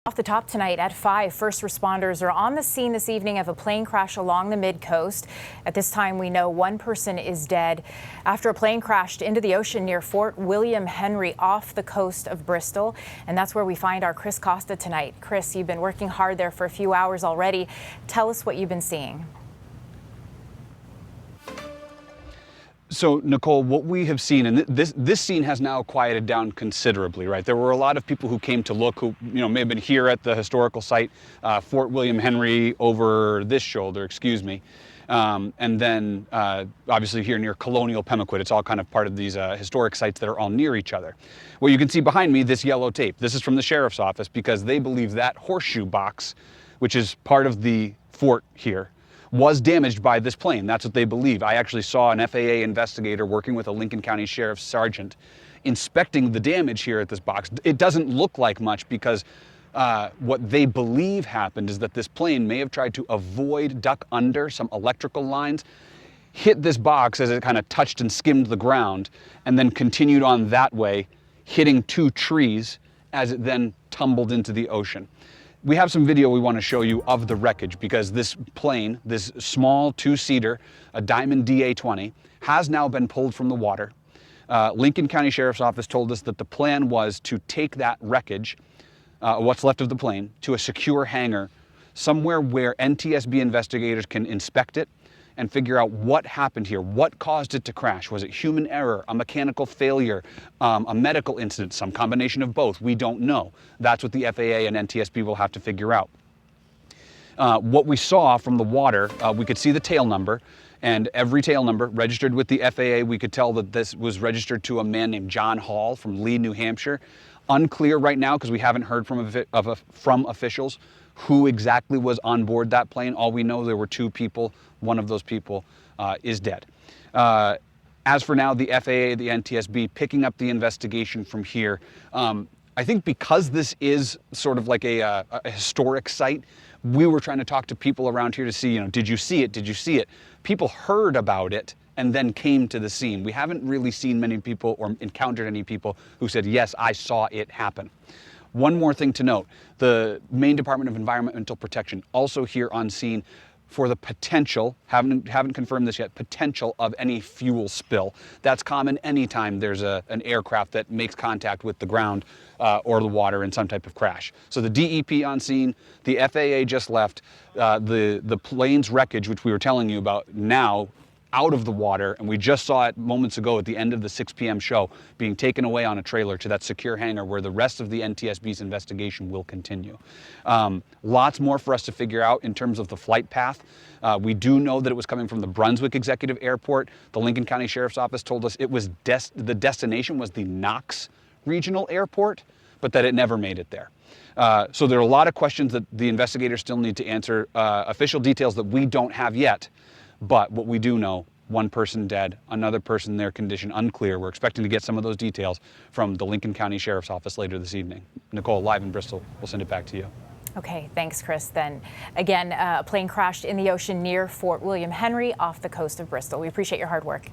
Off the top tonight at 5, first responders are on the scene this evening of a plane crash along the mid-coast. At this time, we know one person is dead after a plane crashed into the ocean near Fort William Henry off the coast of Bristol. And that's where we find our Chris Costa tonight. Chris, you've been working hard there for a few hours already. Tell us what you've been seeing. So, Nicole, what we have seen, and this scene has now quieted down considerably, right? There were a lot of people who came to look who, may have been here at the historical site, Fort William Henry over this shoulder, excuse me. And then, obviously here near Colonial Pemaquid. It's all kind of part of these historic sites that are all near each other. Well, you can see behind me this yellow tape. This is from the sheriff's office because they believe that horseshoe box, which is part of the fort here, was damaged by this plane. That's what they believe. I actually saw an FAA investigator working with a Lincoln County Sheriff's sergeant inspecting the damage here at this box. It doesn't look like much because what they believe happened is that this plane may have tried to duck under some electrical lines, hit this box as it kind of touched and skimmed the ground, and then continued on that way, hitting two trees as it then tumbled into the ocean. We have some video we want to show you of the wreckage because this plane, this small two-seater, a Diamond DA-20, has now been pulled from the water. Lincoln County Sheriff's Office told us that the plan was to take that wreckage, what's left of the plane, to a secure hangar somewhere where NTSB investigators can inspect it and figure out what happened here, what caused it to crash. Was it human error, a mechanical failure, a medical incident, some combination of both? We don't know. That's what the FAA and NTSB will have to figure out. What we saw from the water, we could see the tail number, and every tail number registered with the FAA. We could tell that this was registered to a man named John Hall from Lee, New Hampshire. Unclear right now because we haven't heard from officials who exactly was on board that plane. All we know, there were two people. One of those people is dead. As for now, the FAA, the NTSB, picking up the investigation from here. I think because this is sort of like a historic site, we were trying to talk to people around here to see, did you see it? Did you see it? People heard about it and then came to the scene. We haven't really seen many people or encountered any people who said, yes, I saw it happen. One more thing to note, the Maine Department of Environmental Protection also here on scene for the potential, haven't confirmed this yet, potential of any fuel spill. That's common anytime there's an aircraft that makes contact with the ground or the water in some type of crash. So the DEP on scene, the FAA just left, the plane's wreckage, which we were telling you about, now out of the water, and we just saw it moments ago at the end of the 6 p.m. show, being taken away on a trailer to that secure hangar where the rest of the NTSB's investigation will continue. Lots more for us to figure out in terms of the flight path. We do know that it was coming from the Brunswick Executive Airport. The Lincoln County Sheriff's Office told us it was the destination was the Knox Regional Airport, but that it never made it there. So there are a lot of questions that the investigators still need to answer, official details that we don't have yet. But what we do know, one person dead, another person, their condition unclear. We're expecting to get some of those details from the Lincoln County Sheriff's Office later this evening. Nicole, live in Bristol, we'll send it back to you. Okay, thanks, Chris. Then again, a plane crashed in the ocean near Fort William Henry off the coast of Bristol. We appreciate your hard work.